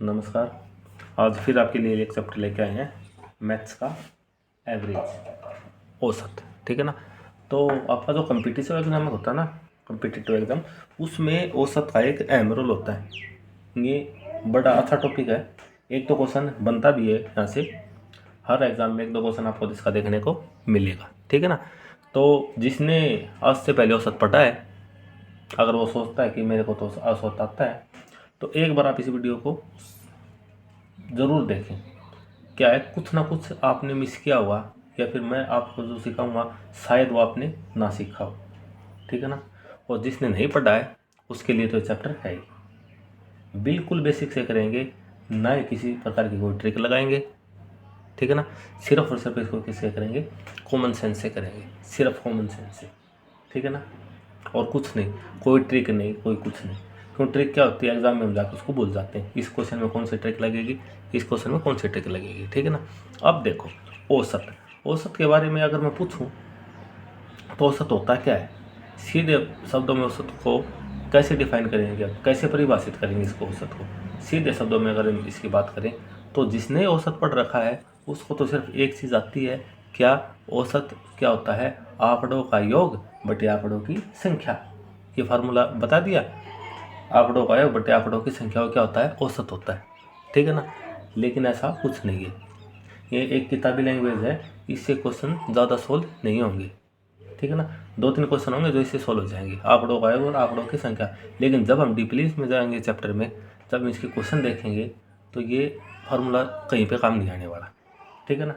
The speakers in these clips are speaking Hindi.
नमस्कार। आज फिर आपके लिए एक चैप्टर लेके आए हैं, मैथ्स का एवरेज, औसत। ठीक है ना। तो आपका जो कम्पिटिटिव एग्जाम होता है ना, कम्पिटिटिव एग्जाम, उसमें औसत का एक अहम रोल होता है। ये बड़ा अच्छा टॉपिक है। एक तो क्वेश्चन बनता भी है यहाँ से, हर एग्जाम में एक दो क्वेश्चन आपको इसका देखने को मिलेगा। ठीक है ना। तो जिसने आज से पहले औसत पढ़ा है, अगर वो सोचता है कि मेरे को तो औसत आता है, तो एक बार आप इस वीडियो को ज़रूर देखें। क्या है, कुछ ना कुछ आपने मिस किया हुआ, या फिर मैं आपको जो सिखाऊंगा शायद वो आपने ना सीखा हो। ठीक है ना। और जिसने नहीं पढ़ा है उसके लिए तो चैप्टर है ही। बिल्कुल बेसिक से करेंगे, ना ही किसी प्रकार की कोई ट्रिक लगाएंगे। ठीक है ना। सिर्फ और सिर्फ इसको किससे करेंगे, कॉमन सेंस से करेंगे, सिर्फ कॉमन सेंस से। ठीक है ना। और कुछ नहीं, कोई ट्रिक नहीं, कोई कुछ नहीं। क्यों, ट्रिक क्या होती है एग्जाम में हम जाकर उसको भूल जाते हैं। इस क्वेश्चन में कौन सी ट्रिक लगेगी, इस क्वेश्चन में कौन सी ट्रिक लगेगी। ठीक है ना। अब देखो, औसत, औसत के बारे में अगर मैं पूछूं तो औसत होता क्या है। सीधे शब्दों में औसत को कैसे डिफाइन करेंगे, कैसे परिभाषित करेंगे इसको, औसत को सीधे शब्दों में अगर हम इसकी बात करें तो जिसने औसत पढ़ रखा है उसको तो सिर्फ एक चीज़ आती है। क्या, औसत क्या होता है, आंकड़ों का योग बटे आंकड़ों की संख्या। ये फार्मूला बता दिया, आंकड़ों का योग बटे आंकड़ों की संख्या क्या होता है, औसत होता है। ठीक है ना। लेकिन ऐसा कुछ नहीं है, ये एक किताबी लैंग्वेज है, इससे क्वेश्चन ज़्यादा सोल्व नहीं होंगे। ठीक है ना। दो तीन क्वेश्चन होंगे जो इससे सोल्व हो जाएंगे, आंकड़ों का योग और आंकड़ों की संख्या। लेकिन जब हम डीपली इसमें जाएंगे चैप्टर में, जब हम इसके क्वेश्चन देखेंगे तो ये फार्मूला कहीं पे काम नहीं आने वाला। ठीक है ना,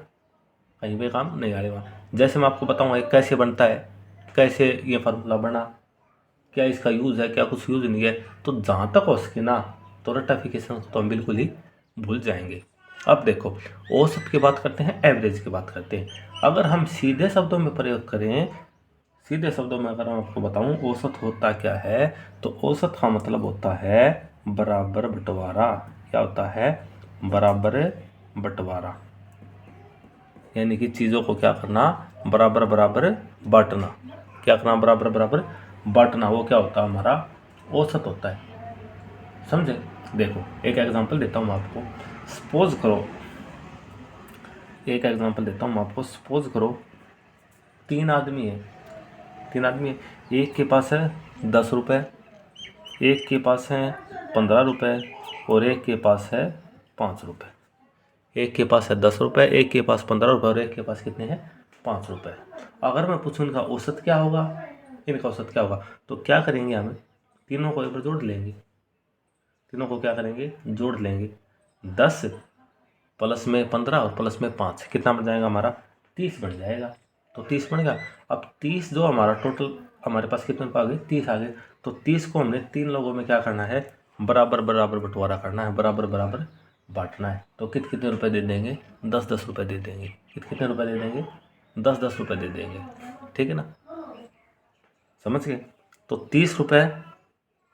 कहीं पे काम नहीं आने वाला। जैसे मैं आपको बताऊंगा कैसे बनता है, कैसे ये फार्मूला बना, क्या इसका यूज़ है, क्या कुछ यूज़ नहीं है। तो जहाँ तक हो सके ना, तो रट्टाफिकेशन तो हम बिल्कुल ही भूल जाएंगे। अब देखो, औसत की बात करते हैं, एवरेज की बात करते हैं। अगर हम सीधे शब्दों में प्रयोग करें, सीधे शब्दों में अगर मैं आपको बताऊं औसत होता क्या है, तो औसत का मतलब होता है बराबर बंटवारा। क्या होता है, बराबर बंटवारा। यानी कि चीज़ों को क्या करना, बराबर बराबर बांटना। क्या करना, बराबर बराबर बांटना। वो क्या होता है, हमारा औसत होता है। समझे। देखो एक एग्जांपल देता हूँ मैं आपको। सपोज करो, एक एग्जांपल देता हूँ मैं आपको। सपोज करो तीन आदमी है, तीन आदमी है। एक के पास है 10 रुपये, एक के पास है 15 रुपये, और एक के पास है 5 रुपये। एक के पास है 10 रुपये, एक के पास 15 रुपये, और एक के पास कितने हैं, 5 रुपये। अगर मैं पूछूँ इनका औसत क्या होगा, इनका औसत क्या होगा, तो क्या करेंगे, हमें तीनों को एक बार जोड़ लेंगे। तीनों को क्या करेंगे, जोड़ लेंगे। 10 प्लस में 15 और प्लस में 5 कितना बन जाएगा हमारा, 30 बन जाएगा। तो 30 बन गया। अब 30 जो हमारा टोटल हमारे पास कितने आ गए, 30 आ गए। तो 30 को हमने तीन लोगों में क्या करना है, बराबर बराबर बंटवारा करना है, बराबर बराबर बांटना है। तो कितने रुपए दे देंगे, 10-10 रुपये दे देंगे। कितने रुपए दे देंगे, 10-10 रुपये दे देंगे। ठीक है ना, समझ गए। तो 30 रुपये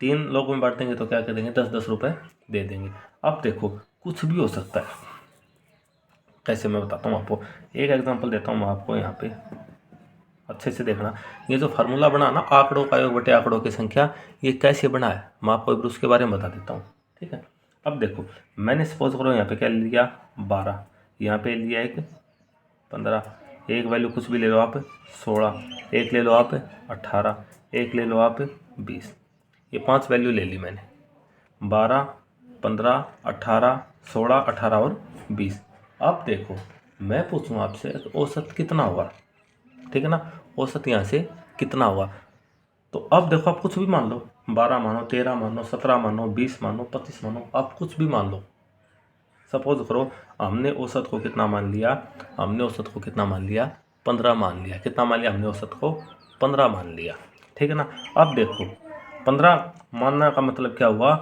तीन लोगों में बांट देंगे तो क्या करेंगे, 10-10 रुपये दे देंगे। अब देखो कुछ भी हो सकता है, कैसे मैं बताता हूँ आपको। एक एग्जांपल देता हूँ मैं आपको, यहाँ पे अच्छे से देखना। ये जो फार्मूला बना ना, आंकड़ों का योग बटे आंकड़ों की संख्या, ये कैसे बना है मैं आपको एक उसके बारे में बता देता हूँ। ठीक है। अब देखो, मैंने सपोज करो यहाँ पे क्या लिया, 12, यहाँ पे लिया एक 15, एक वैल्यू कुछ भी ले लो आप 16, एक ले लो आप 18, एक ले लो आप 20। ये 5 वैल्यू ले ली मैंने, 12, 15, 18, 16, 18 और 20। अब देखो मैं पूछूँ आपसे तो औसत कितना होगा। ठीक है ना, औसत यहाँ से कितना होगा। तो अब देखो, आप कुछ भी मान लो, 12 मानो, 13 मानो, 17 मानो, 20 मानो, 25 मानो, आप कुछ भी मान लो। सपोज करो हमने औसत को कितना मान लिया, हमने औसत को कितना मान लिया, 15 मान लिया। कितना मान लिया हमने औसत को, 15 मान लिया। ठीक है ना। अब देखो 15 मानना का मतलब क्या हुआ,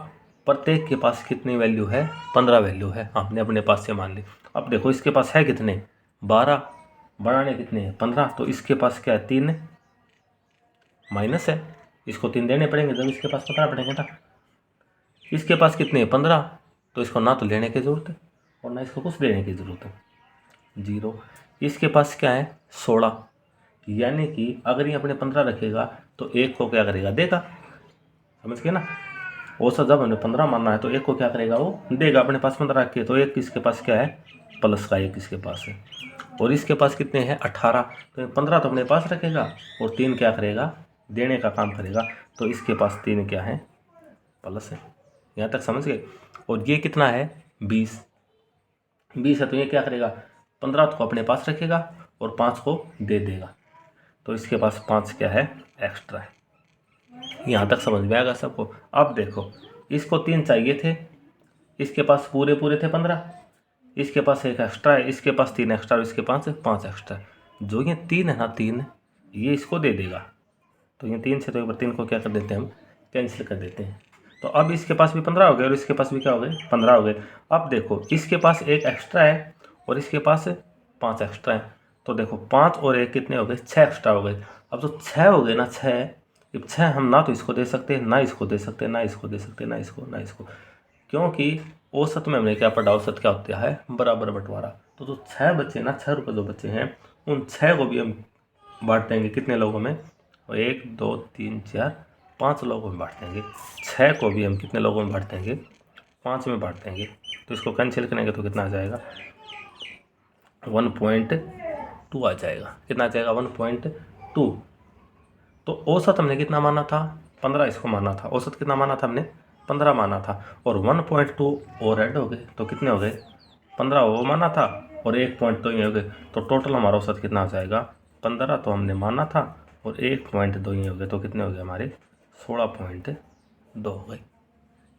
प्रत्येक के पास कितनी वैल्यू है, 15 वैल्यू है, हमने अपने पास से मान ली। अब देखो इसके पास है कितने, 12, बढ़ाने कितने हैं 15, तो इसके पास क्या है, 3 माइनस है, इसको 3 देने पड़ेंगे जब इसके पास 15 पड़ेंगे ना। इसके पास कितने हैं 15, तो इसको ना तो लेने की ज़रूरत है और ना इसको कुछ देने की ज़रूरत है, 0। इसके पास क्या है 16, यानी कि अगर ये अपने 15 रखेगा तो एक को क्या करेगा, देगा। समझ गए ना। औसत जब हमें 15 मानना है तो एक को क्या करेगा, वो देगा अपने पास 15 के, तो एक इसके पास क्या है, प्लस का एक इसके पास है, और इसके पास कितने हैं 18, तो 15 तो अपने पास रखेगा और 3 क्या करेगा, देने का काम करेगा, तो इसके पास 3 क्या है, प्लस है। यहाँ तक समझ गए। और ये कितना है 20 है, तो ये क्या करेगा 15 को अपने पास रखेगा और 5 को दे देगा, तो इसके पास 5 क्या है, एक्स्ट्रा है। यहाँ तक समझ में आएगा सबको। अब देखो इसको 3 चाहिए थे, इसके पास पूरे थे 15, इसके पास एक एक्स्ट्रा है, इसके पास 3 एक्स्ट्रा और इसके पास 5 एक्स्ट्रा है। जो ये 3 है ना, 3 ये इसको दे देगा, तो ये 3 से तो एक बार 3 को क्या कर देते हैं हम, कैंसिल कर देते हैं। तो अब इसके पास भी 15 हो गए और इसके पास भी क्या हो गए, 15 हो गए। अब देखो इसके पास एक एक्स्ट्रा है और इसके पास 5 एक्स्ट्रा है, तो देखो 5 और 1 कितने हो गए, 6 एक्स्ट्रा हो गए। अब तो 6 हो गए ना, 6, अब 6 हम ना तो इसको दे सकते हैं, ना इसको दे सकते, ना इसको दे सकते, ना इसको, क्योंकि औसत में हमने क्या पढ़ा, औसत क्या होता है, बराबर बंटवारा। तो जो 6 बच्चे ना, 6 रुपये जो बच्चे हैं, उन 6 को भी हम बांट देंगे कितने लोगों में, 1 2 3 4 5 लोगों में बांट देंगे। 6 को भी हम कितने लोगों में बांट देंगे, 5 में बांट देंगे। तो इसको कैंसिल करेंगे तो कितना आ जाएगा, 1.2 आ जाएगा। कितना आ जाएगा, 1.2। तो औसत हमने कितना माना था, 15 इसको माना था, औसत कितना माना था हमने, 15 माना था, और 1.2 और ऐड हो गए तो कितने हो गए, 15 वो माना था और 1 पॉइंट तो ये हो गए, तो टोटल हमारा औसत कितना आ जाएगा, 15 तो हमने माना था और 1.2 ये हो गए, तो कितने हो गए हमारे 16.2 हो गए।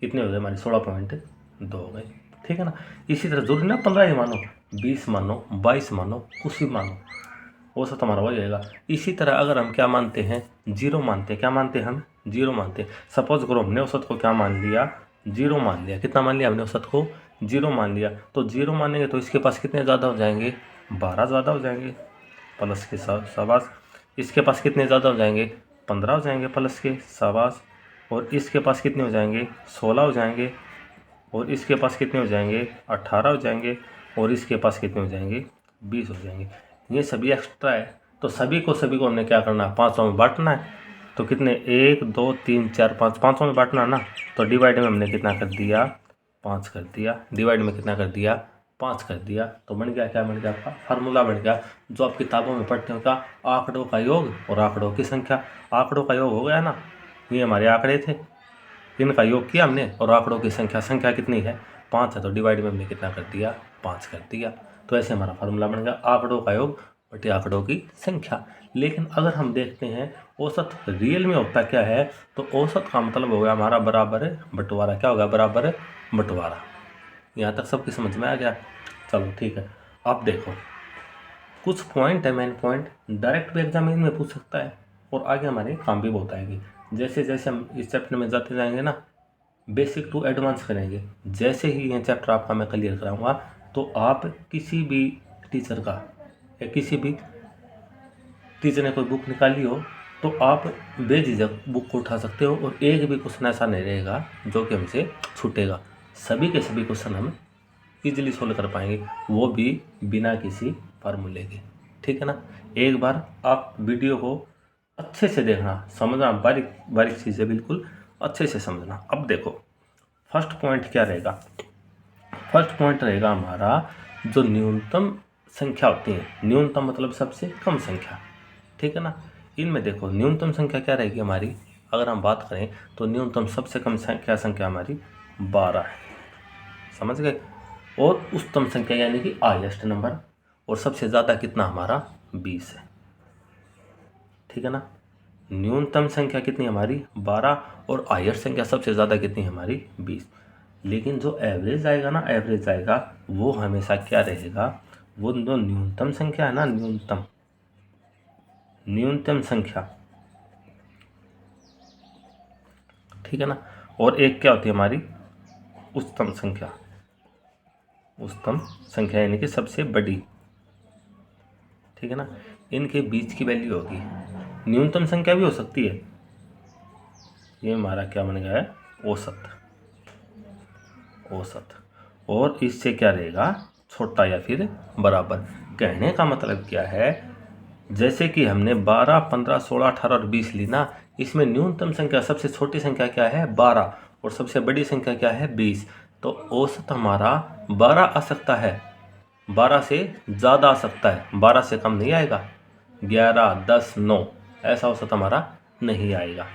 कितने हो गए हमारे 16.2 हो गए। ठीक है ना। इसी तरह जरूरी ना 15 ही मानो, 20 मानो, 22 मानो, कुछ भी मानो, औसत हमारा हो जाएगा। इसी तरह अगर हम क्या मानते हैं, 0 मानते हैं, क्या मानते हैं हम, 0 मानते हैं। सपोज करो हमने औसत को क्या मान लिया, 0 मान लिया। कितना मान लिया हमने औसत को, 0 मान लिया। तो 0 मानेंगे तो इसके पास कितने ज़्यादा हो जाएंगे, 12 ज़्यादा हो जाएंगे प्लस के शाबाश। इसके पास कितने ज़्यादा हो जाएंगे, 15 हो जाएंगे प्लस के शाबाश। और इसके पास कितने हो जाएंगे, 16 हो जाएंगे। और इसके पास कितने हो जाएंगे, 18 हो जाएंगे। और इसके पास कितने हो जाएंगे, 20 हो जाएंगे। ये सभी एक्स्ट्रा है, तो सभी को हमने क्या करना है, 5 में बांटना है। तो कितने, 1 2 3 4 5, 5 में बांटना है ना। तो डिवाइड में हमने कितना कर दिया, 5 कर दिया। डिवाइड में कितना कर दिया, 5 कर दिया। तो बन गया, क्या बन गया आपका, फार्मूला बन गया जो आप किताबों में पढ़ते हो, क्या, आंकड़ों का योग और आंकड़ों की संख्या। आंकड़ों का योग हो गया ना, ये हमारे आंकड़े थे, इनका योग किया हमने, और आंकड़ों की संख्या कितनी है, 5 है। तो डिवाइड में हमने कितना कर दिया, 5 कर दिया। तो ऐसे हमारा फार्मूला बन गया, आंकड़ों का योग बटे आंकड़ों की संख्या। लेकिन अगर हम देखते हैं औसत रियल में होता क्या है, तो औसत का मतलब हो गया हमारा बराबर बंटवारा। क्या होगा, बराबर बंटवारा। यहाँ तक सबकी समझ में आ गया। चलो ठीक है। अब देखो कुछ पॉइंट है, मेन पॉइंट डायरेक्ट भी एग्जामिनेशन में पूछ सकता है, और आगे हमारे काम भी बहुत आएगी। जैसे जैसे हम इस चैप्टर में जाते जाएंगे ना, बेसिक टू एडवांस करेंगे। जैसे ही ये चैप्टर आपका मैं क्लियर कराऊंगा, तो आप किसी भी टीचर का या किसी भी टीचर ने कोई बुक निकाली हो, तो आप बेझिझक बुक को उठा सकते हो, और एक भी क्वेश्चन ऐसा नहीं रहेगा जो कि हमसे छूटेगा। सभी के सभी क्वेश्चन हम इजीली सोल्व कर पाएंगे, वो भी बिना किसी फार्मूले के। ठीक है ना। एक बार आप वीडियो को अच्छे से देखना, समझना, बारीक बारीक चीज़ें बिल्कुल अच्छे से समझना। अब देखो फर्स्ट पॉइंट क्या रहेगा, फर्स्ट पॉइंट रहेगा हमारा जो न्यूनतम संख्या होती है। न्यूनतम मतलब सबसे कम संख्या। ठीक है ना। इनमें देखो न्यूनतम संख्या क्या रहेगी हमारी, अगर हम बात करें तो न्यूनतम सबसे कम संख्या हमारी 12 है, समझ गए। और उच्चतम संख्या यानी कि हाईएस्ट नंबर, और सबसे ज़्यादा कितना हमारा 20 है। ठीक है ना। न्यूनतम संख्या कितनी हमारी 12, और हाईएस्ट संख्या सबसे ज़्यादा कितनी हमारी 20। लेकिन जो एवरेज आएगा ना, एवरेज आएगा वो हमेशा क्या रहेगा, वो जो न्यूनतम संख्या है ना, न्यूनतम संख्या, ठीक है ना। और एक क्या होती है हमारी उच्चतम संख्या, उच्चतम संख्या यानी कि सबसे बड़ी। ठीक है ना। इनके बीच की वैल्यू होगी, न्यूनतम संख्या भी हो सकती है। ये हमारा क्या बन गया है, औसत। औसत, और इससे क्या रहेगा, छोटा या फिर बराबर। कहने का मतलब क्या है, जैसे कि हमने 12, 15, 16, 18 और 20 ली ना, इसमें न्यूनतम संख्या सबसे छोटी संख्या क्या है, 12, और सबसे बड़ी संख्या क्या है 20। तो औसत हमारा 12 आ सकता है, 12 से ज़्यादा आ सकता है, 12 से कम नहीं आएगा। 11, 10, 9 ऐसा औसत हमारा नहीं आएगा।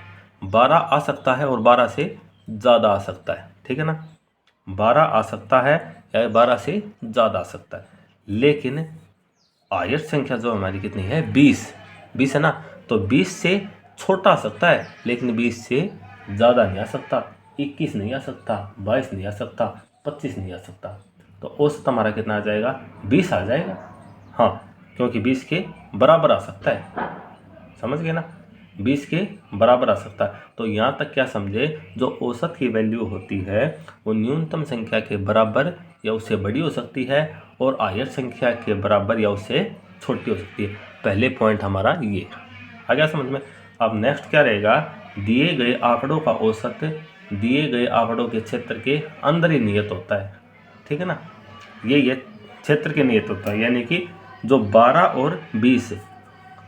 12 आ सकता है और 12 से ज़्यादा आ सकता है, ठीक है ना। 12 आ सकता है या 12 से ज़्यादा आ सकता है, लेकिन आयत संख्या जो हमारी कितनी है 20 है ना। तो 20 से छोटा आ सकता है, लेकिन 20 से ज़्यादा नहीं आ सकता। 21 नहीं आ सकता, 22 नहीं आ सकता, 25 नहीं आ सकता। तो औसत हमारा कितना आ जाएगा 20 आ जाएगा। हाँ, क्योंकि 20 के बराबर आ सकता है, समझ गए ना, 20 के बराबर आ सकता है। तो यहाँ तक क्या समझे, जो औसत की वैल्यू होती है वो न्यूनतम संख्या के बराबर या उससे बड़ी हो सकती है और आयत संख्या के बराबर या उससे छोटी हो सकती है। पहले पॉइंट हमारा ये आ गया समझ में। अब नेक्स्ट क्या रहेगा, दिए गए आंकड़ों का औसत दिए गए आंकड़ों के क्षेत्र के अंदर ही नियत होता है, ठीक है ना। ये क्षेत्र के नियत होता है, यानी कि जो 12 और 20,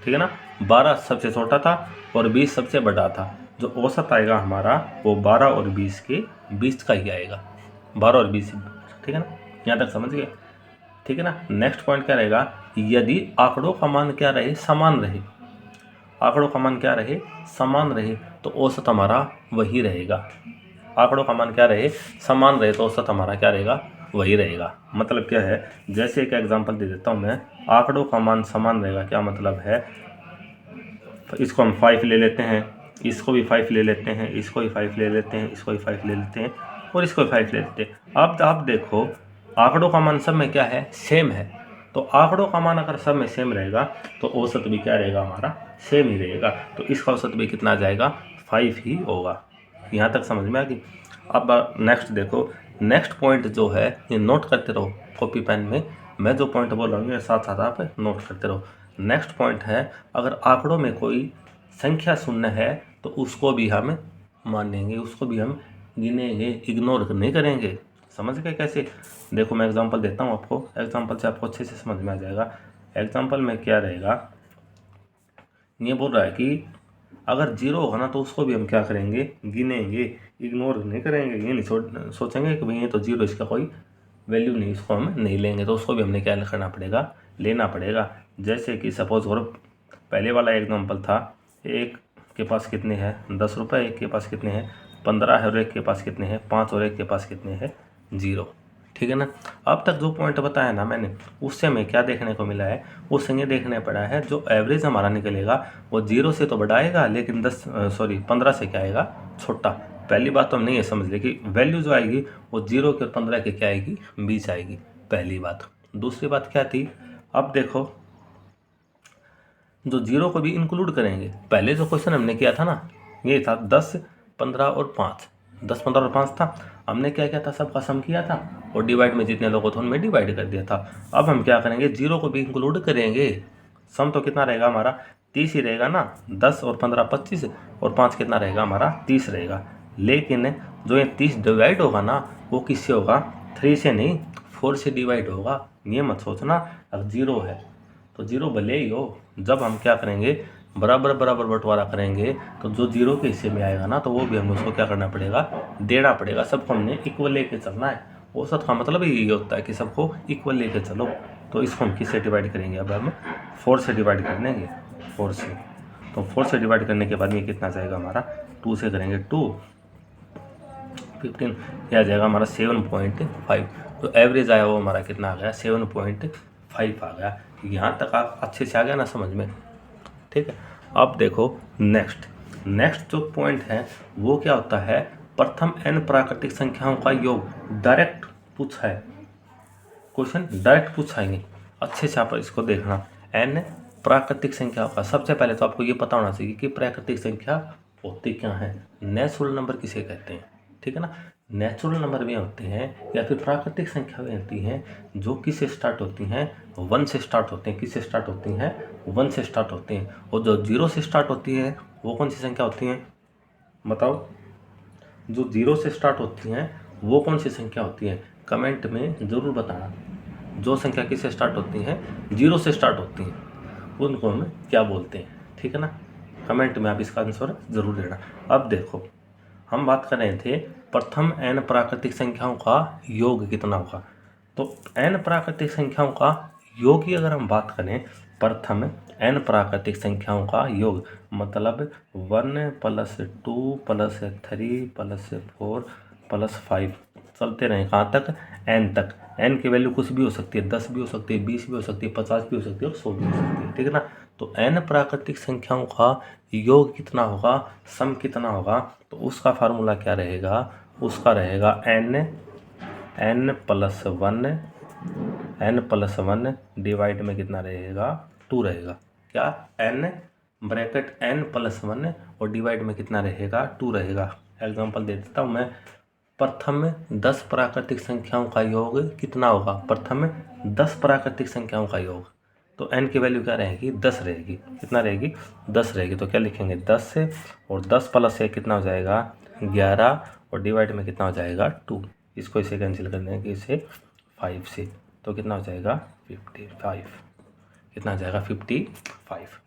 ठीक है ना, 12 सबसे छोटा था और 20 सबसे बड़ा था। जो औसत आएगा हमारा वो 12 और 20 के बीच का ही आएगा, 12 और 20, ठीक है ना। यहाँ तक समझ गए, ठीक है ना। नेक्स्ट पॉइंट क्या रहेगा, यदि आंकड़ों का मान क्या रहे, समान रहे, आंकड़ों का मान क्या रहे, समान रहे, तो औसत हमारा वही रहेगा। आंकड़ों का मान क्या रहे, समान रहे, तो औसत हमारा क्या रहेगा, वही रहेगा। मतलब क्या है, जैसे एक एग्जांपल दे देता हूँ मैं, आंकड़ों का मान समान रहेगा, क्या मतलब है, इसको हम 5 ले लेते हैं, इसको भी 5 ले लेते हैं, इसको भी 5 ले लेते हैं, इसको भी 5 ले लेते हैं और इसको भी 5 ले लेते हैं। अब आप देखो आंकड़ों का मान सब में क्या है, सेम है। तो आंकड़ों का मान अगर सब में सेम रहेगा तो औसत भी क्या रहेगा, हमारा सेम ही रहेगा। तो इसका औसत भी कितना आ जाएगा, 5 ही होगा। यहाँ तक समझ में आ गई। अब नेक्स्ट देखो, नेक्स्ट पॉइंट जो है ये नोट करते रहो कॉपी पेन में, मैं जो पॉइंट बोल रहा हूँ साथ साथ आप नोट करते रहो। नेक्स्ट पॉइंट है, अगर आंकड़ों में कोई संख्या शून्य है तो उसको भी हम मानेंगे, उसको भी हम गिनेंगे, इग्नोर नहीं करेंगे। समझ गए कैसे, देखो मैं एग्जांपल देता हूँ आपको, एग्जांपल से आपको अच्छे से समझ में आ जाएगा। एग्जांपल में क्या रहेगा, ये बोल रहा है कि अगर 0 होगा ना तो उसको भी हम क्या करेंगे, गिनेंगे, इग्नोर नहीं करेंगे। ये नहीं सोचेंगे कि भाई ये तो 0, इसका कोई वैल्यू नहीं, इसको हम नहीं लेंगे, तो उसको भी हमने क्या करना पड़ेगा, लेना पड़ेगा। जैसे कि सपोज और पहले वाला एग्जांपल था, एक के पास कितने हैं 10 रुपये, एक के पास कितने हैं 15 है, और एक के पास कितने हैं 5, और एक के पास कितने हैं 0, ठीक है ना। अब तक जो पॉइंट बताया ना मैंने, उससे हमें क्या देखने को मिला है, उससे ये देखने पड़ा है जो एवरेज हमारा निकलेगा वो 0 से तो बड़ा आएगा, लेकिन 15 से क्या आएगा, छोटा। पहली बात तो हमने ये समझ ली कि वैल्यू जो आएगी वो 0 के और 15 के क्या आएगी, बीच आएगी, पहली बात। दूसरी बात क्या थी, अब देखो जो 0 को भी इंक्लूड करेंगे। पहले जो क्वेश्चन हमने किया था ना, ये था 10, 15 और 5, 10, 15 और 5 था। हमने क्या किया था, सबका सम किया था और डिवाइड में जितने लोगों थे उनमें डिवाइड कर दिया था। अब हम क्या करेंगे, 0 को भी इंक्लूड करेंगे। सम तो कितना रहेगा हमारा, 30 ही रहेगा ना, 10 और 15 25, और 5 कितना रहेगा हमारा, 30 रहेगा। लेकिन जो ये 30 डिवाइड होगा ना, वो किससे होगा, 3 से नहीं 4 से डिवाइड होगा। ये मत सोचना अब 0 है तो 0 भले ही हो, जब हम क्या करेंगे, बराबर बराबर बंटवारा करेंगे तो जो 0 के हिस्से में आएगा ना, तो वो भी हमें उसको क्या करना पड़ेगा, देना पड़ेगा। सबको हमने इक्वल लेके चलना है। औसत का मतलब ही ये होता है कि सबको इक्वल लेके चलो। तो इसको हम किससे डिवाइड करेंगे, अब हम 4 से डिवाइड कर देंगे, 4 से। तो 4 से डिवाइड करने के बाद ये कितना जाएगा हमारा, 2 से करेंगे 2, 15, यह आ जाएगा हमारा 7.5। तो एवरेज आया वो हमारा कितना आ गया, 7.5 आ गया। यहाँ तक आप अच्छे से आ गया ना समझ में, ठीक है। अब देखो नेक्स्ट जो पॉइंट है वो क्या होता है, प्रथम n प्राकृतिक संख्याओं का योग। डायरेक्ट पूछा है क्वेश्चन, डायरेक्ट पूछा है, अच्छे से आप इसको देखना। n प्राकृतिक संख्याओं का, सबसे पहले तो आपको ये पता होना चाहिए कि प्राकृतिक संख्या होती क्या है, नेचुरल नंबर किसे कहते हैं, ठीक है ना। नेचुरल नंबर भी होते हैं या फिर प्राकृतिक संख्या भी होती हैं जो किससे स्टार्ट होती हैं, 1 से स्टार्ट होते हैं। किससे स्टार्ट होती हैं, 1 से स्टार्ट होती हैं। और जो 0 से स्टार्ट होती है वो कौन सी संख्या होती हैं, बताओ। जो 0 से स्टार्ट होती हैं वो कौन सी संख्या होती है, कमेंट में ज़रूर बताना। जो संख्या किससे स्टार्ट होती हैं, 0 से स्टार्ट होती हैं, उनको हम क्या बोलते हैं, ठीक है ना। कमेंट में आप इसका आंसर ज़रूर देना। अब देखो हम बात कर रहे थे प्रथम n प्राकृतिक संख्याओं का योग कितना होगा। तो n प्राकृतिक संख्याओं का योग की अगर हम बात करें, प्रथम n प्राकृतिक संख्याओं का योग मतलब 1 + 2 + 3 + 4 + 5 चलते रहे कहाँ तक, n तक। n की वैल्यू कुछ भी हो सकती है, 10 भी हो सकती है, 20 भी हो सकती है, 50 भी हो सकती है और 100 भी हो सकती है, ठीक है ना। तो n प्राकृतिक संख्याओं का योग कितना होगा, सम कितना होगा, तो उसका फार्मूला क्या रहेगा, उसका रहेगा n + 1 डिवाइड में कितना रहेगा, 2 रहेगा। क्या, n ब्रैकेट n + 1 और डिवाइड में कितना रहेगा, 2 रहेगा। एग्जांपल दे देता हूँ मैं, प्रथम 10 प्राकृतिक संख्याओं का योग कितना होगा, प्रथम 10 प्राकृतिक संख्याओं का योग। तो n की वैल्यू क्या रहेगी, 10 रहेगी। कितना रहेगी, 10 रहेगी। तो क्या लिखेंगे, 10 से और 10 + 1 कितना हो जाएगा, 11 और डिवाइड में कितना हो जाएगा, 2। इसको इसे कैंसिल कर देंगे, इसे 5 से, तो कितना हो जाएगा, 55। कितना हो जाएगा, 55।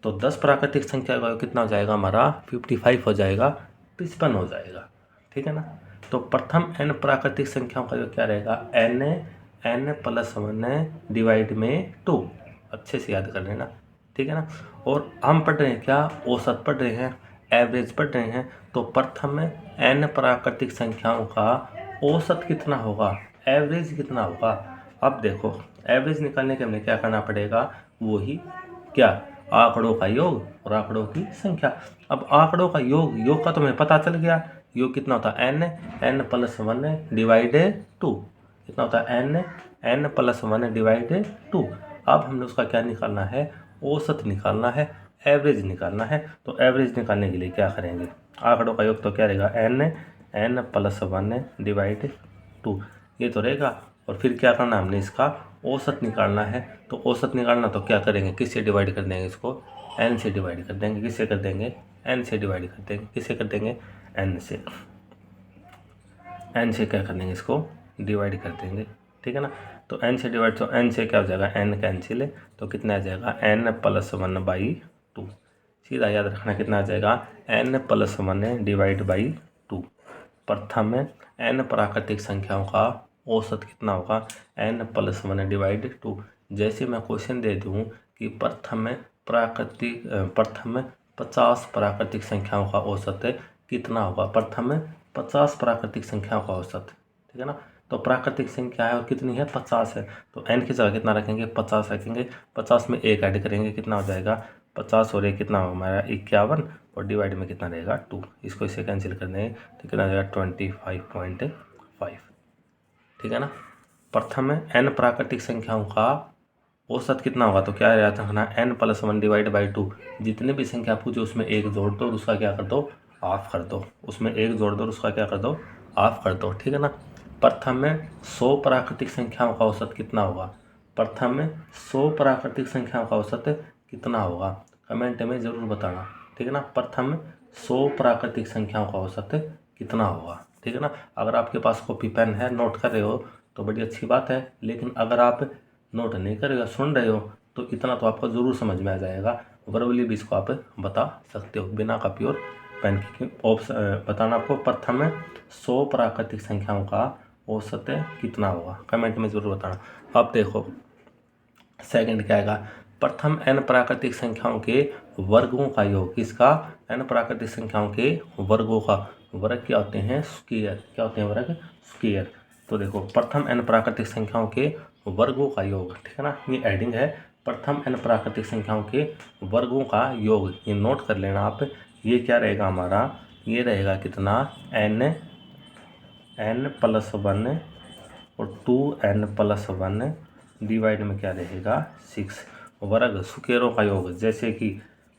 तो 10 प्राकृतिक संख्या का कितना हो जाएगा हमारा, 55 हो जाएगा, 55 हो जाएगा, ठीक है ना। तो प्रथम n प्राकृतिक संख्याओं का योग क्या रहेगा, n + 1 डिवाइड में 2। अच्छे से याद कर लेना, ठीक है ना। और हम पढ़ रहे हैं क्या, औसत पढ़ रहे हैं, एवरेज पढ़ रहे हैं। तो प्रथम n प्राकृतिक संख्याओं का औसत कितना होगा, एवरेज कितना होगा। अब देखो, एवरेज निकालने के लिए हमें क्या करना पड़ेगा, वही क्या, आंकड़ों का योग और आंकड़ों की संख्या। अब आंकड़ों का योग का तो हमें पता चल गया, योग कितना होता है, n + 1 डिवाइड 2। कितना होता है, n + 1 डिवाइड 2। अब हमने उसका क्या निकालना है, औसत निकालना है, एवरेज निकालना है। तो एवरेज निकालने के लिए क्या करेंगे, आंकड़ों का योग तो क्या रहेगा, n + 1 डिवाइड 2 ये तो रहेगा। और फिर क्या करना, हमने इसका औसत निकालना है। तो औसत निकालना तो क्या करेंगे, किससे डिवाइड कर देंगे, इसको n से डिवाइड कर देंगे। किससे कर देंगे, n से डिवाइड कर देंगे। किससे कर देंगे, n से। n से क्या कर देंगे, इसको डिवाइड कर देंगे, ठीक है ना। तो n से डिवाइड, तो n से क्या हो जाएगा, n कैंसिल है, तो कितना आ जाएगा, n + 1/2। सीधा याद रखना, कितना आ जाएगा, n + 1 डिवाइड बाई 2। प्रथम n प्राकृतिक संख्याओं का औसत कितना होगा, n + 1 डिवाइड 2। जैसे मैं क्वेश्चन दे दूँ कि प्रथम 50 प्राकृतिक संख्याओं का औसत कितना होगा, प्रथम 50 प्राकृतिक संख्याओं का औसत, ठीक है ना। तो प्राकृतिक संख्या है और कितनी है, 50 है। तो n की जगह कितना रखेंगे, 50 रखेंगे। 50 में 1 ऐड करेंगे, कितना हो जाएगा, 50 और 1 कितना होगा हमारा, 51 और डिवाइड में कितना रहेगा, 2। इसको इससे कैंसिल कर देंगे तो कितना हो जाएगा, 25.5, ठीक है ना। प्रथम n प्राकृतिक संख्याओं का औसत कितना होगा, तो क्या याद रखना, n + 1 डिवाइड बाई 2। जितने भी संख्या पूछो उसमें 1 जोड़ दो और उसका क्या कर दो, हाफ कर दो। उसमें 1 जोड़ दो और उसका क्या कर दो, हाफ कर दो, ठीक है ना। प्रथम 100 प्राकृतिक संख्याओं का औसत कितना होगा, प्रथम 100 प्राकृतिक संख्याओं का औसत कितना होगा, कमेंट में ज़रूर बताना, ठीक है ना। प्रथम 100 प्राकृतिक संख्याओं का औसत कितना होगा, ठीक है ना। अगर आपके पास कॉपी पेन है, नोट कर रहे हो तो बड़ी अच्छी बात है, लेकिन अगर आप नोट नहीं कर रहे हो, सुन रहे हो, तो इतना तो आपको ज़रूर समझ में आ जाएगा। वर्बली भी इसको आप बता सकते हो बिना कॉपी और पेन की। ऑप्शन बताना आपको, प्रथम 100 प्राकृतिक संख्याओं का औसत कितना होगा, कमेंट में ज़रूर बताना। अब देखो सेकंड क्या आएगा, प्रथम n प्राकृतिक संख्याओं के वर्गों का योग। किसका, n प्राकृतिक संख्याओं के वर्गों का। वर्ग क्या होते हैं, स्क्वायर। क्या होते हैं वर्ग, स्क्वायर। तो देखो, प्रथम n प्राकृतिक संख्याओं के वर्गों का योग, ठीक है ना, ये एडिंग है। प्रथम n प्राकृतिक संख्याओं के वर्गों का योग, ये नोट कर लेना आप। ये क्या रहेगा हमारा, ये रहेगा कितना, n + 1 और 2n + 1 डिवाइड में क्या रहेगा, 6। वर्ग स्क्वायरों का योग, जैसे कि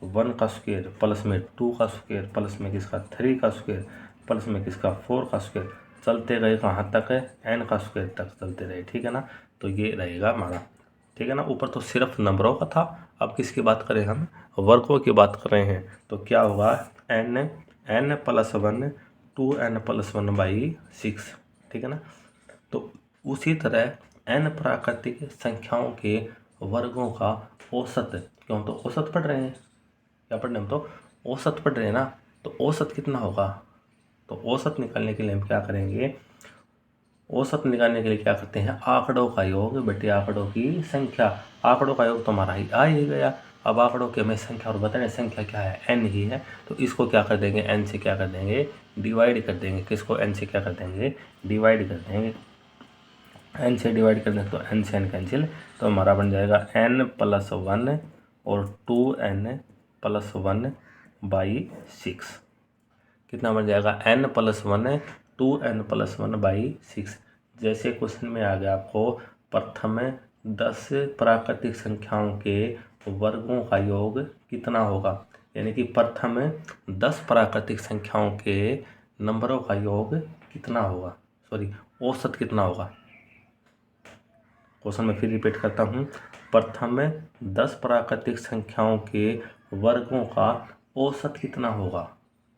1 का स्क्वायर प्लस में 2 का स्क्वायर प्लस में किसका 3 का स्क्वायर प्लस में किसका 4 का स्क्वायर, चलते गए कहाँ तक है, n का स्क्वायर तक चलते रहे, ठीक है ना। तो ये रहेगा हमारा, ठीक है ना। ऊपर तो सिर्फ नंबरों का था, अब किसकी बात करें, हम वर्गों की बात कर रहे हैं। तो क्या होगा, n + 1 2n + 1/6, ठीक है ना। तो उसी तरह n प्राकृतिक संख्याओं के वर्गों का औसत, क्यों, तो औसत पढ़ रहे हैं, क्या पढ़ रहे हैं हम, तो औसत पढ़ रहे हैं ना। तो औसत कितना होगा, तो औसत निकालने के लिए हम क्या करेंगे, औसत निकालने के लिए क्या करते हैं, आंकड़ों का योग बटे आंकड़ों की संख्या। आंकड़ों का योग तो हमारा ही आ ही गया। अब आंकड़ों की हमें संख्या और बताएं, संख्या क्या है, n ही है। तो इसको क्या कर देंगे, n से क्या कर देंगे, डिवाइड कर देंगे। किसको, n से क्या कर देंगे, डिवाइड कर देंगे। n से डिवाइड कर देंगे तो n से n कैंसिल, तो हमारा बन जाएगा n+1 और 2n+1/6। कितना बन जाएगा, n+1 2n+1/6। जैसे क्वेश्चन में आ गया आपको, प्रथम 10 प्राकृतिक संख्याओं के वर्गों का योग कितना होगा, यानी कि प्रथम 10 प्राकृतिक संख्याओं के नंबरों का योग कितना होगा, सॉरी औसत कितना होगा। क्वेश्चन में फिर रिपीट करता हूँ, प्रथम 10 प्राकृतिक संख्याओं के वर्गों का औसत कितना होगा,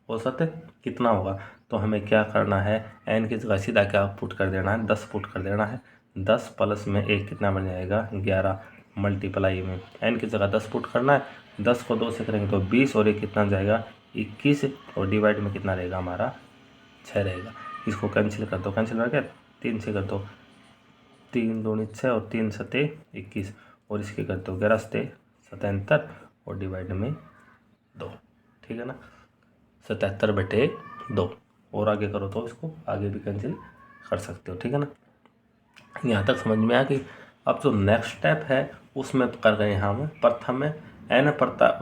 औसत कितना होगा। तो हमें क्या करना है, n की जगह सीधा क्या पुट कर देना है, 10 पुट कर देना है। 10 प्लस में 1 कितना बन जाएगा, 11 मल्टीप्लाई में n की जगह 10 पुट करना है। 10 को 2 से करेंगे तो 20 और 1 कितना जाएगा, 21 और डिवाइड में कितना रहेगा हमारा, 6 रहेगा। इसको कैंसिल कर दो, कैंसिल कर 3 से कर दो, 3 दूनी 6 और 3 सते 21 और इसके कर दो 11 सते 77 और डिवाइड में 2, ठीक है ना, 77/2। और आगे करो तो इसको आगे भी कैंसिल कर सकते हो, ठीक है ना। यहाँ तक समझ में आ गई। अब जो नेक्स्ट स्टेप है उसमें कर रहे हैं हम, प्रथम n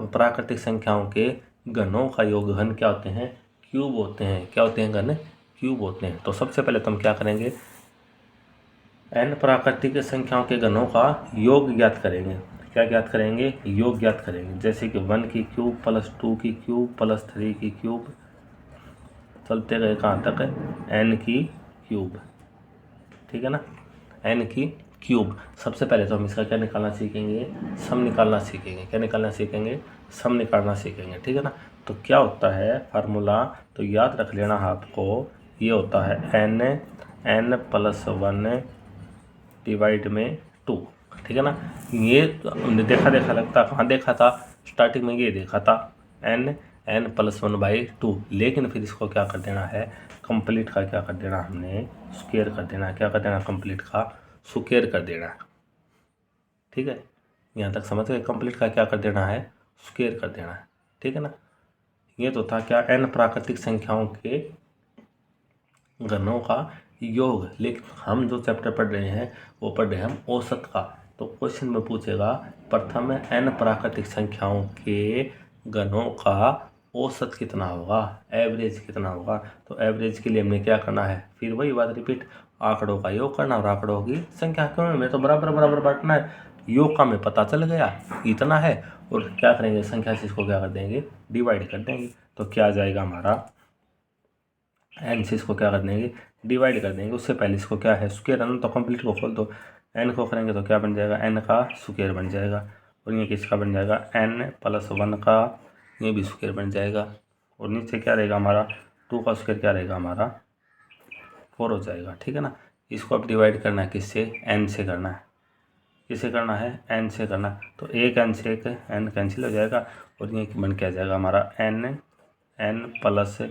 प्राकृतिक संख्याओं के घनों का योग। घन क्या होते हैं, क्यूब होते हैं। क्या होते हैं, घन क्यूब होते हैं। तो सबसे पहले तो हम क्या करेंगे, n प्राकृतिक संख्याओं के घनों का योग ज्ञात करेंगे। क्या ज्ञात करेंगे, योग ज्ञात करेंगे। जैसे कि 1 की क्यूब प्लस 2 की क्यूब प्लस 3 की क्यूब, चलते गए कहाँ तक है, n की क्यूब, ठीक है ना, n की क्यूब। सबसे पहले तो हम इसका क्या निकालना सीखेंगे, सम निकालना सीखेंगे। क्या निकालना सीखेंगे, सम निकालना सीखेंगे, ठीक है ना। तो क्या होता है फार्मूला, तो याद रख लेना आपको, ये होता है n+1 डिवाइड में 2, ठीक है ना। ये हमने देखा लगता, कहाँ देखा था, स्टार्टिंग में ये देखा था n+1/2, लेकिन फिर इसको क्या कर देना है, कंप्लीट का क्या कर देना, हमने स्क्वायर कर देना। क्या कर देना, कंप्लीट का स्क्वायर कर देना, ठीक है। यहाँ तक समझ गए, कंप्लीट का क्या कर देना है, स्क्वायर कर देना है, ठीक है ना। ये तो था क्या, n प्राकृतिक संख्याओं के घनों का योग। लेकिन हम जो चैप्टर पढ़ रहे हैं वो पढ़ रहे हैं हम औसत का। तो क्वेश्चन में पूछेगा, प्रथम n प्राकृतिक संख्याओं के घनों का औसत कितना होगा, एवरेज कितना होगा। तो एवरेज के लिए हमने क्या करना है, फिर वही बात रिपीट, आंकड़ों का योग करना और आंकड़ों की संख्या। क्यों, हमें तो बराबर बराबर बांटना है। योग का हमें पता चल गया इतना है, और क्या करेंगे, संख्या से इसको क्या कर देंगे, डिवाइड कर देंगे। तो क्या आ जाएगा हमारा, n से इसको क्या कर देंगे, डिवाइड कर देंगे। उससे पहले इसको क्या है, स्क्वायर है ना, तो कंप्लीट को खोल दो। n को करेंगे तो क्या बन जाएगा, n का स्क्वायर बन जाएगा, और ये किसका बन जाएगा, n+1 का, ये भी स्क्वायर बन जाएगा। और नीचे क्या रहेगा हमारा, 2 का स्क्वायर क्या रहेगा हमारा, 4 हो जाएगा, ठीक है ना। इसको अब डिवाइड करना है किससे, n से करना है। किससे करना है, n से करना है। तो एक n से एक n कैंसिल हो जाएगा, और ये बन के आ जाएगा हमारा n+1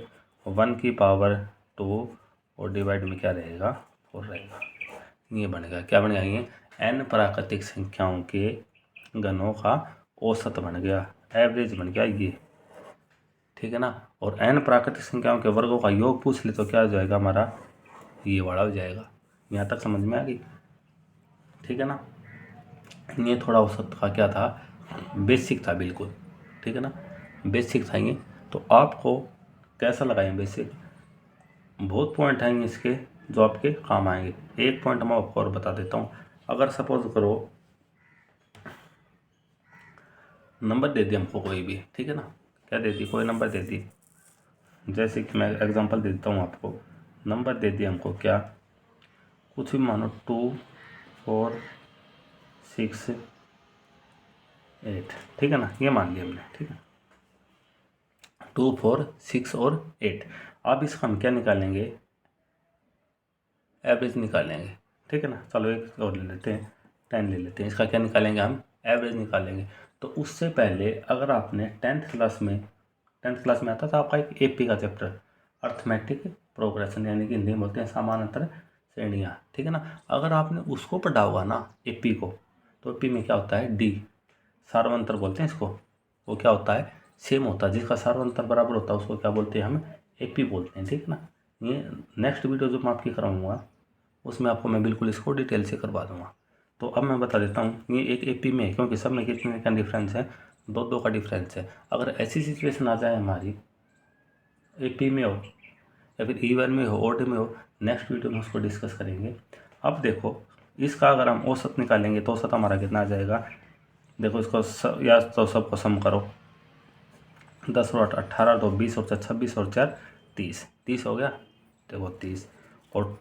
और डिवाइड में क्या रहेगा, 4 रहेगा। ये बनेगा, क्या बनेगा, ये n प्राकृतिक संख्याओं के घनों का औसत बन गया, एवरेज बन गया ये, ठीक है ना। और n प्राकृतिक संख्याओं के वर्गों का योग पूछ ले तो क्या हो जाएगा हमारा, ये वाला हो जाएगा। यहाँ तक समझ में आ गई, ठीक है ना। ये थोड़ा औसत का क्या था, बेसिक था बिल्कुल, ठीक है ना, बेसिक था ये। तो आपको कैसा लगा ये बेसिक, बहुत पॉइंट आएंगे इसके जो आपके काम आएंगे। एक पॉइंट मैं आपको और बता देता हूँ, अगर सपोज करो नंबर दे दी हमको कोई भी, ठीक है ना, क्या दे दी, कोई नंबर दे दी। जैसे कि मैं एग्जांपल दे देता हूँ आपको, नंबर दे दी हमको क्या, कुछ भी मानो 2 4 6 8, ठीक है ना, ये मान लिया हमने, ठीक है, 2 4 6 और 8। अब इसका हम क्या निकालेंगे, एवरेज निकालेंगे, ठीक है ना। चलो एक और ले लेते हैं, 10 ले लेते हैं। इसका क्या निकालेंगे हम, एवरेज निकालेंगे। तो उससे पहले अगर आपने 10th क्लास में आता था आपका एक एपी का चैप्टर, अर्थमेटिक प्रोग्रेशन, यानी कि हिंदी में बोलते हैं समानांतर श्रेणियाँ, ठीक है ना। अगर आपने उसको पढ़ा होगा ना एपी को, तो एपी में क्या होता है, डी सार्वंतर बोलते हैं इसको, वो क्या होता है, सेम होता है, जिसका सार्वंतर बराबर होता है उसको क्या बोलते हैं, हम एपी बोलते हैं, ठीक है ना। ये नेक्स्ट वीडियो जो मैं आपकी कराऊंगा उसमें आपको मैं बिल्कुल इसको डिटेल से करवा दूंगा। तो अब मैं बता देता हूँ, ये एक एपी में है, क्योंकि सब में कितने का डिफरेंस है, 2 का डिफरेंस है। अगर ऐसी सिचुएशन आ जाए हमारी एपी में हो या फिर इवन में हो, ओड में हो, नेक्स्ट वीडियो में उसको डिस्कस करेंगे। अब देखो इसका अगर हम औसत निकालेंगे तो औसत हमारा कितना आ जाएगा, देखो इसको या तो सबको सम करो, 10 और 18, 2 20 और 26 और 4 30, 30 हो गया, देखो 30, और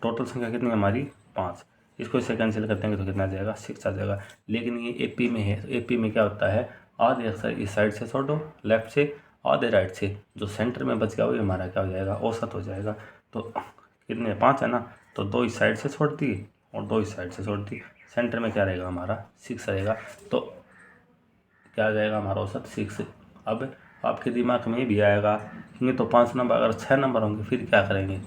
टोटल संख्या कितनी है हमारी 5, इसको इससे कैंसिल कर देंगे तो कितना आ जाएगा 6 आ जाएगा। लेकिन ये एपी में है, तो एपी में क्या होता है, आधे अक्सर इस साइड से छोड़ दो लेफ्ट से, आधे राइट से, जो सेंटर में बच गया वही हमारा क्या हो जाएगा, औसत हो जाएगा। तो कितने 5 है ना, तो 2 इस साइड से छोड़ दी और 2 इस साइड से छोड़ दी, सेंटर में क्या रहेगा हमारा 6 रहेगा, तो क्या आ जाएगा हमारा औसत 6। अब आपके दिमाग में ये भी आएगा ये तो 5 नंबर, अगर 6 नंबर होंगे फिर क्या करेंगे,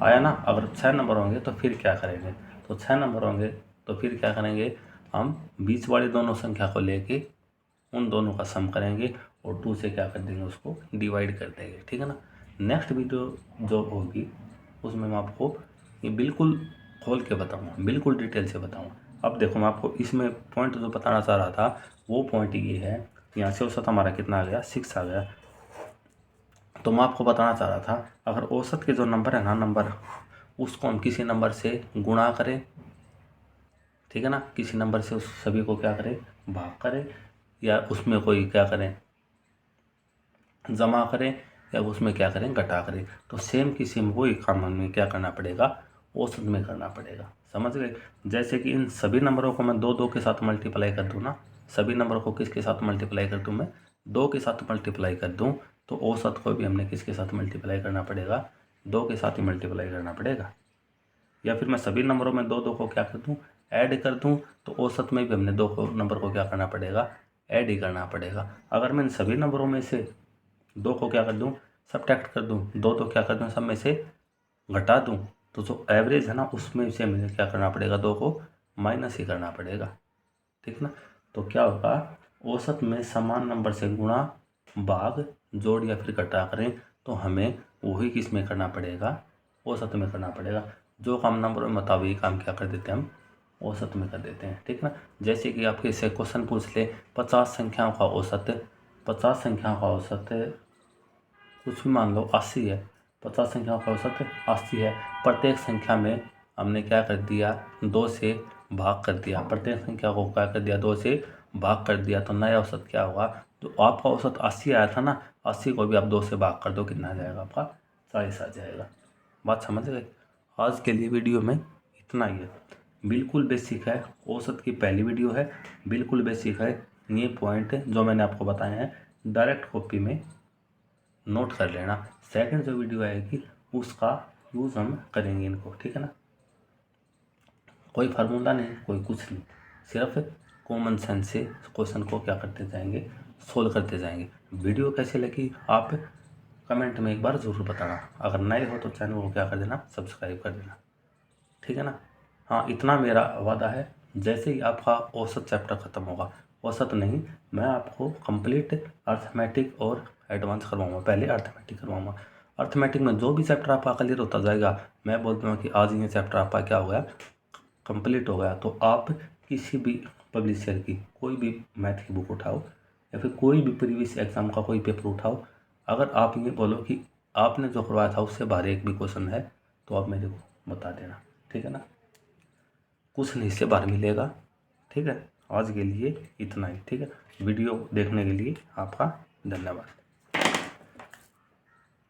आया ना, अगर 6 नंबर होंगे तो फिर क्या करेंगे, तो 6 नंबर होंगे तो फिर क्या करेंगे, हम बीच वाली दोनों संख्या को लेके उन दोनों का सम करेंगे और 2 से क्या कर देंगे, उसको डिवाइड कर देंगे, ठीक है ना। नेक्स्ट वीडियो जो होगी उसमें मैं आपको ये बिल्कुल खोल के बताऊँगा, बिल्कुल डिटेल से बताऊँगा। अब देखो मैं आपको इसमें पॉइंट जो बताना चाह रहा था वो पॉइंट ये है, यहाँ से औसत हमारा कितना आ गया, 6 आ गया। तो मैं आपको बताना चाह रहा था, अगर औसत के जो नंबर है ना, नंबर उसको हम किसी नंबर से गुणा करें, ठीक है ना, किसी नंबर से उस सभी को क्या करें, भाग करें, या उसमें कोई क्या करें, जमा करें, या उसमें क्या करें, घटा करें, तो सेम की सेम वही काम हमें क्या करना पड़ेगा, औसत में करना पड़ेगा, समझ गए। जैसे कि इन सभी नंबरों को मैं 2 के साथ मल्टीप्लाई कर दूँ ना, सभी नंबरों को किसके साथ मल्टीप्लाई कर दूँ, मैं 2 के साथ मल्टीप्लाई कर दूँ, तो औसत को भी हमने किसके साथ मल्टीप्लाई करना पड़ेगा, 2 के साथ ही मल्टीप्लाई करना पड़ेगा। या फिर मैं सभी नंबरों में 2 को क्या कर दूँ, ऐड कर दूँ, तो औसत में भी हमने 2 नंबर को क्या करना पड़ेगा, ऐड ही करना पड़ेगा। अगर मैं इन सभी नंबरों में से 2 को क्या कर दूँ, सब्ट्रैक्ट कर दूँ, 2 क्या कर दूँ, सब में से घटा दूँ, तो जो एवरेज है ना उसमें से मुझे क्या करना पड़ेगा, 2 को माइनस ही करना पड़ेगा, ठीक ना। तो क्या होगा, औसत में समान नंबर से गुणा, भाग, जोड़ या फिर घटा करें तो हमें वही किस में करना पड़ेगा, औसत में करना पड़ेगा। जो काम नंबरों में होता है वही काम क्या कर देते हैं, हम औसत में कर देते हैं, ठीक ना। जैसे कि आपके से क्वेश्चन पूछ ले 50 संख्याओं का औसत, 50 संख्याओं का औसत कुछ भी मान लो 80 है, 50 संख्याओं का औसत 80 है, प्रत्येक संख्या में हमने क्या कर दिया, 2 से भाग कर दिया, प्रत्येक संख्या को क्या कर दिया, 2 से भाग कर दिया, तो नया औसत क्या होगा, जो आपका औसत 80 आया था ना, 80 को भी आप 2 से भाग कर दो, कितना आ जाएगा आपका, 40 आ जाएगा। बात समझ गए। आज के लिए वीडियो में इतना ही है, बिल्कुल बेसिक है, औसत की पहली वीडियो है, बिल्कुल बेसिक है। ये पॉइंट जो मैंने आपको बताए हैं डायरेक्ट कॉपी में नोट कर लेना, सेकंड जो वीडियो आएगी उसका यूज़ हम करेंगे इनको, ठीक है ना। कोई फार्मूला नहीं, कोई कुछ नहीं, सिर्फ कॉमन सेंस से क्वेश्चन को क्या करते जाएंगे, सोल्व करते जाएंगे। वीडियो कैसे लगी आप कमेंट में एक बार ज़रूर बताना, अगर नए हो तो चैनल को क्या कर देना, सब्सक्राइब कर देना, ठीक है ना। हाँ, इतना मेरा वादा है, जैसे ही आपका औसत चैप्टर ख़त्म होगा, औसत नहीं, मैं आपको कंप्लीट अर्थमेटिक और एडवांस करवाऊँगा, पहले अर्थमेटिक करवाऊँगा। अर्थमेटिक में जो भी चैप्टर आपका क्लियर होता जाएगा, मैं बोलता हूँ कि आज ये चैप्टर आपका क्या हो गया, कंप्लीट हो गया, तो आप किसी भी पब्लिशर की कोई भी मैथ की बुक उठाओ या फिर कोई भी प्रीवियस एग्ज़ाम का कोई पेपर उठाओ, अगर आप ये बोलो कि आपने जो करवाया था उससे बाहर एक भी क्वेश्चन है तो आप मेरे को बता देना, ठीक है ना। कुछ नहीं से बाहर मिलेगा, ठीक है। आज के लिए इतना ही, ठीक है। वीडियो देखने के लिए आपका धन्यवाद।